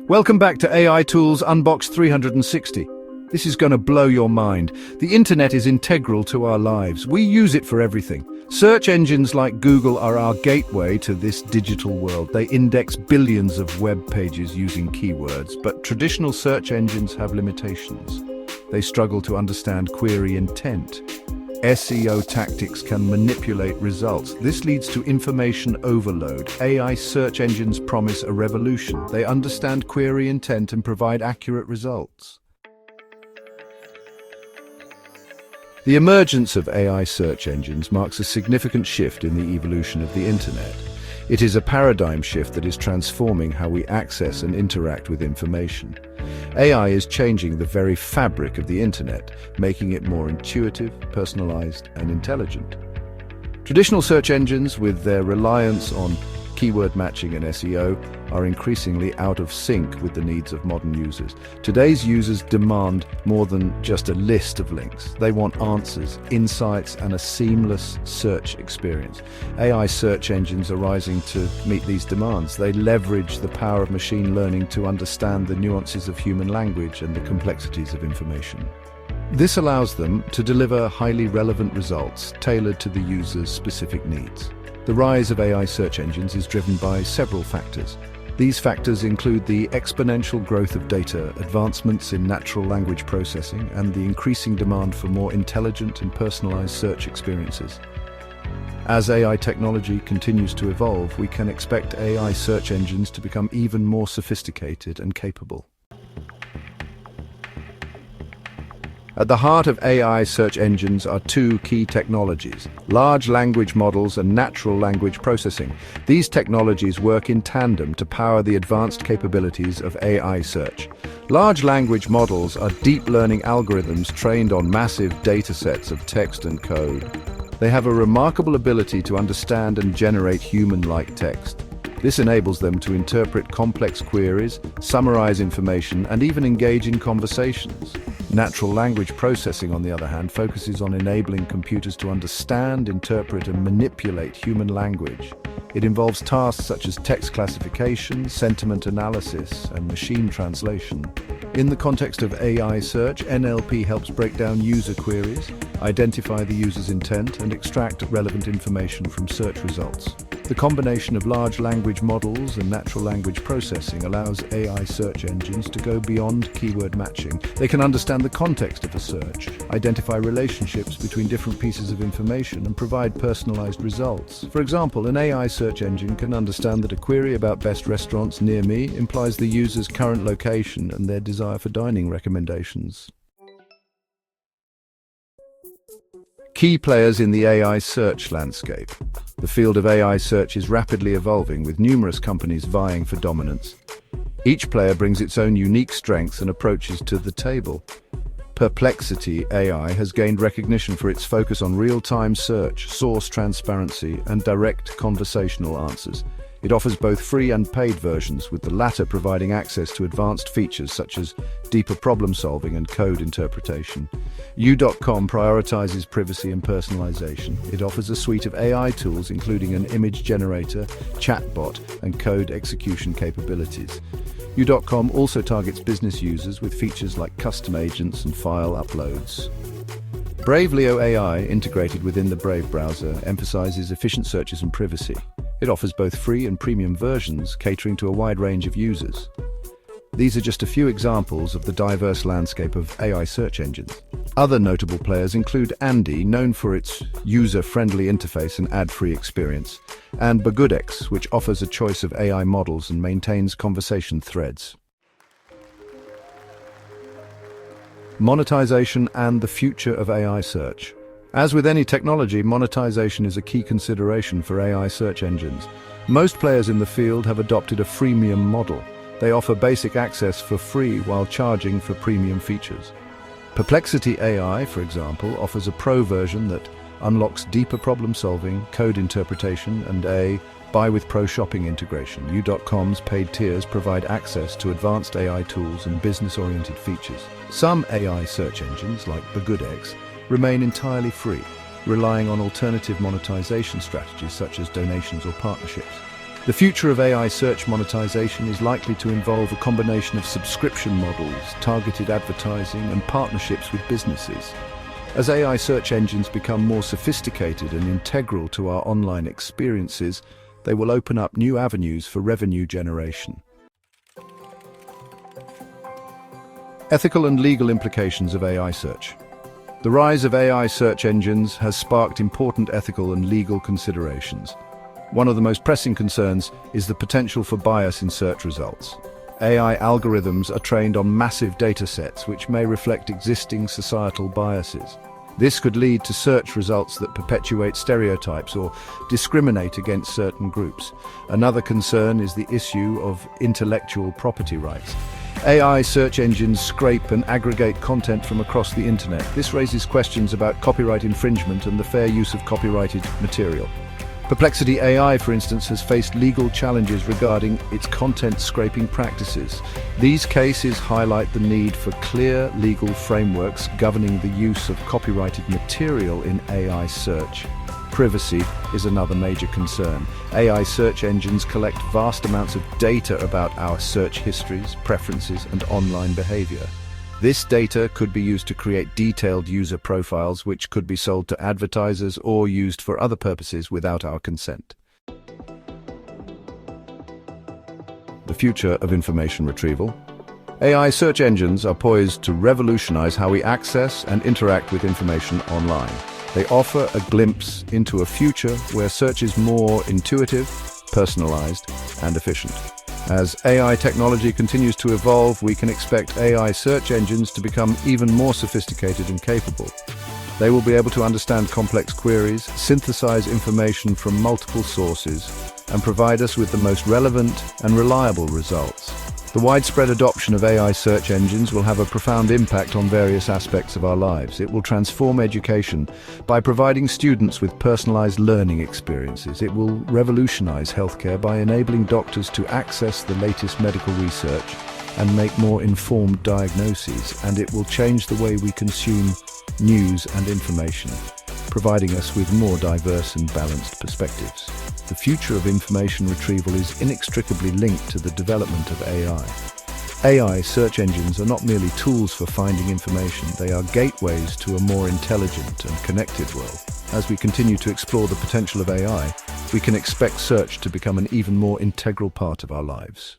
Welcome back to AI Tools Unboxed 360. This is going to blow your mind. The internet is integral to our lives. We use it for everything. Search engines like Google are our gateway to this digital world. They index billions of web pages using keywords, but traditional search engines have limitations. They struggle to understand query intent. SEO tactics can manipulate results. This leads to information overload. AI search engines promise a revolution. They understand query intent and provide accurate results. The emergence of AI search engines marks a significant shift in the evolution of the internet. It is a paradigm shift that is transforming how we access and interact with information. AI is changing the very fabric of the internet, making it more intuitive, personalized, and intelligent. Traditional search engines, with their reliance on keyword matching and SEO, are increasingly out of sync with the needs of modern users. Today's users demand more than just a list of links. They want answers, insights, and a seamless search experience. AI search engines are rising to meet these demands. They leverage the power of machine learning to understand the nuances of human language and the complexities of information. This allows them to deliver highly relevant results tailored to the user's specific needs. The rise of AI search engines is driven by several factors. These factors include the exponential growth of data, advancements in natural language processing, and the increasing demand for more intelligent and personalized search experiences. As AI technology continues to evolve, we can expect AI search engines to become even more sophisticated and capable. At the heart of AI search engines are two key technologies: large language models and natural language processing. These technologies work in tandem to power the advanced capabilities of AI search. Large language models are deep learning algorithms trained on massive datasets of text and code. They have a remarkable ability to understand and generate human-like text. This enables them to interpret complex queries, summarize information, and even engage in conversations. Natural language processing, on the other hand, focuses on enabling computers to understand, interpret, and manipulate human language. It involves tasks such as text classification, sentiment analysis, and machine translation. In the context of AI search, NLP helps break down user queries, identify the user's intent, and extract relevant information from search results. The combination of large language models and natural language processing allows AI search engines to go beyond keyword matching. They can understand the context of a search, identify relationships between different pieces of information, and provide personalized results. For example, an AI search engine can understand that a query about best restaurants near me implies the user's current location and their desire for dining recommendations. Key players in the AI search landscape. The field of AI search is rapidly evolving, with numerous companies vying for dominance. Each player brings its own unique strengths and approaches to the table. Perplexity AI has gained recognition for its focus on real-time search, source transparency, and direct conversational answers. It offers both free and paid versions, with the latter providing access to advanced features such as deeper problem-solving and code interpretation. U.com prioritizes privacy and personalization. It offers a suite of AI tools, including an image generator, chatbot, and code execution capabilities. U.com also targets business users with features like custom agents and file uploads. Brave.leo AI, integrated within the Brave browser, emphasizes efficient searches and privacy. It offers both free and premium versions, catering to a wide range of users. These are just a few examples of the diverse landscape of AI search engines. Other notable players include Andy, known for its user-friendly interface and ad-free experience, and Bagudex, which offers a choice of AI models and maintains conversation threads. Monetization and the future of AI search. As with any technology, monetization is a key consideration for AI search engines. Most players in the field have adopted a freemium model. They offer basic access for free while charging for premium features. Perplexity AI, for example, offers a pro version that unlocks deeper problem-solving, code interpretation, and a Buy with Pro shopping integration. U.com's paid tiers provide access to advanced AI tools and business-oriented features. Some AI search engines, like Bagudex, remain entirely free, relying on alternative monetization strategies such as donations or partnerships. The future of AI search monetization is likely to involve a combination of subscription models, targeted advertising, and partnerships with businesses. As AI search engines become more sophisticated and integral to our online experiences, they will open up new avenues for revenue generation. Ethical and legal implications of AI search. The rise of AI search engines has sparked important ethical and legal considerations. One of the most pressing concerns is the potential for bias in search results. AI algorithms are trained on massive data sets which may reflect existing societal biases. This could lead to search results that perpetuate stereotypes or discriminate against certain groups. Another concern is the issue of intellectual property rights. AI search engines scrape and aggregate content from across the internet. This raises questions about copyright infringement and the fair use of copyrighted material. Perplexity AI, for instance, has faced legal challenges regarding its content scraping practices. These cases highlight the need for clear legal frameworks governing the use of copyrighted material in AI search. Privacy is another major concern. AI search engines collect vast amounts of data about our search histories, preferences, and online behavior. This data could be used to create detailed user profiles which could be sold to advertisers or used for other purposes without our consent. The future of information retrieval. AI search engines are poised to revolutionize how we access and interact with information online. They offer a glimpse into a future where search is more intuitive, personalized, and efficient. As AI technology continues to evolve, we can expect AI search engines to become even more sophisticated and capable. They will be able to understand complex queries, synthesize information from multiple sources, and provide us with the most relevant and reliable results. The widespread adoption of AI search engines will have a profound impact on various aspects of our lives. It will transform education by providing students with personalized learning experiences. It will revolutionize healthcare by enabling doctors to access the latest medical research and make more informed diagnoses. And it will change the way we consume news and information, providing us with more diverse and balanced perspectives. The future of information retrieval is inextricably linked to the development of AI. AI search engines are not merely tools for finding information, they are gateways to a more intelligent and connected world. As we continue to explore the potential of AI, we can expect search to become an even more integral part of our lives.